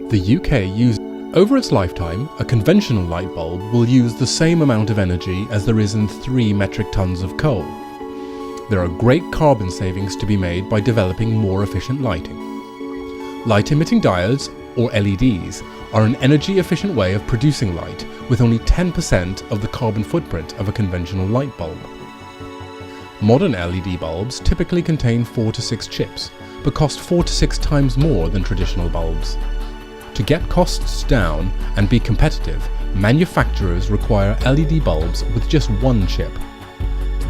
The UK used over its lifetime, a conventional light bulb will use the same amount of energy as there is in 3 metric tons of coal. There are great carbon savings to be made by developing more efficient lighting. Light-emitting diodes, or LEDs, are an energy-efficient way of producing light with only 10% of the carbon footprint of a conventional light bulb. Modern LED bulbs typically contain 4 to 6 chips, but cost 4 to 6 times more than traditional bulbs. To get costs down and be competitive, manufacturers require LED bulbs with just 1 chip.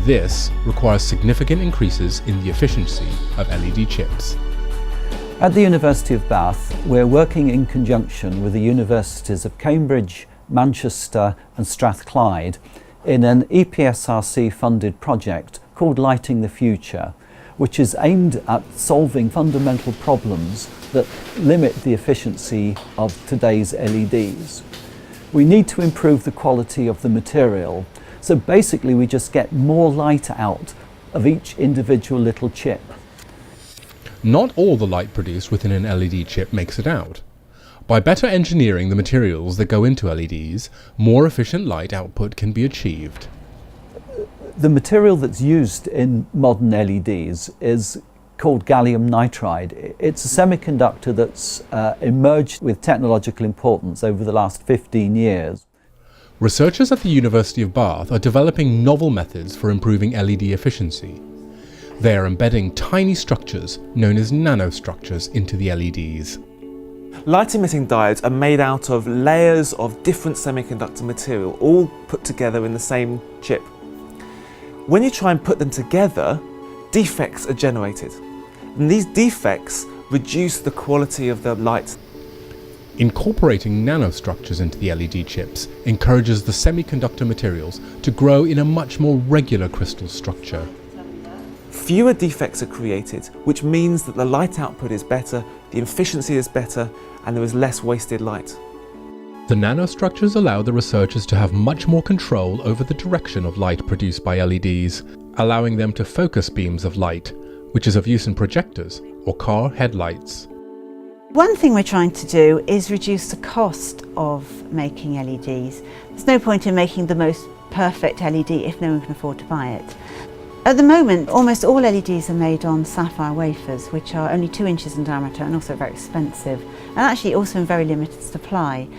This requires significant increases in the efficiency of LED chips. At the University of Bath, we're working in conjunction with the universities of Cambridge, Manchester and Strathclyde in an EPSRC funded project called Lighting the Future, which is aimed at solving fundamental problems that limit the efficiency of today's LEDs. We need to improve the quality of the material, so basically we just get more light out of each individual little chip. Not all the light produced within an LED chip makes it out. By better engineering the materials that go into LEDs, more efficient light output can be achieved. The material that's used in modern LEDs is called gallium nitride. It's a semiconductor that's emerged with technological importance over the last 15 years. Researchers at the University of Bath are developing novel methods for improving LED efficiency. They are embedding tiny structures, known as nanostructures, into the LEDs. Light-emitting diodes are made out of layers of different semiconductor material, all put together in the same chip. When you try and put them together, defects are generated. And these defects reduce the quality of the light. Incorporating nanostructures into the LED chips encourages the semiconductor materials to grow in a much more regular crystal structure. Fewer defects are created, which means that the light output is better, the efficiency is better, and there is less wasted light. The nanostructures allow the researchers to have much more control over the direction of light produced by LEDs, allowing them to focus beams of light, which is of use in projectors or car headlights. One thing we're trying to do is reduce the cost of making LEDs. There's no point in making the most perfect LED if no one can afford to buy it. At the moment, almost all LEDs are made on sapphire wafers, which are only 2 inches in diameter and also very expensive, and actually also in very limited supply.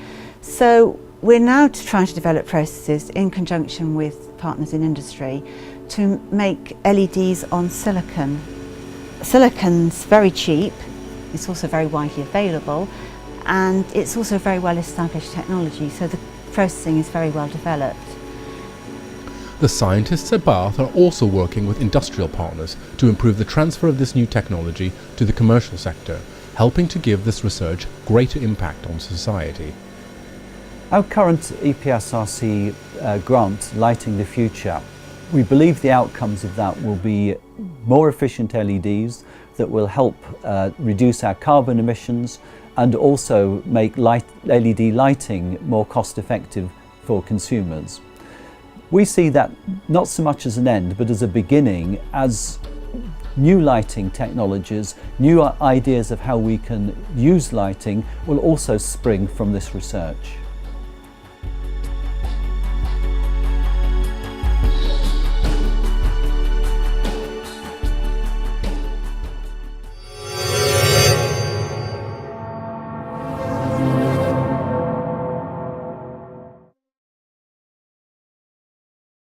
So we're now trying to develop processes in conjunction with partners in industry to make LEDs on silicon. Silicon's very cheap, it's also very widely available, and it's also very well established technology, so the processing is very well developed. The scientists at Bath are also working with industrial partners to improve the transfer of this new technology to the commercial sector, helping to give this research greater impact on society. Our current EPSRC grant, Lighting the Future, we believe the outcomes of that will be more efficient LEDs that will help reduce our carbon emissions and also make LED lighting more cost effective for consumers. We see that not so much as an end, but as a beginning, as new lighting technologies, new ideas of how we can use lighting will also spring from this research.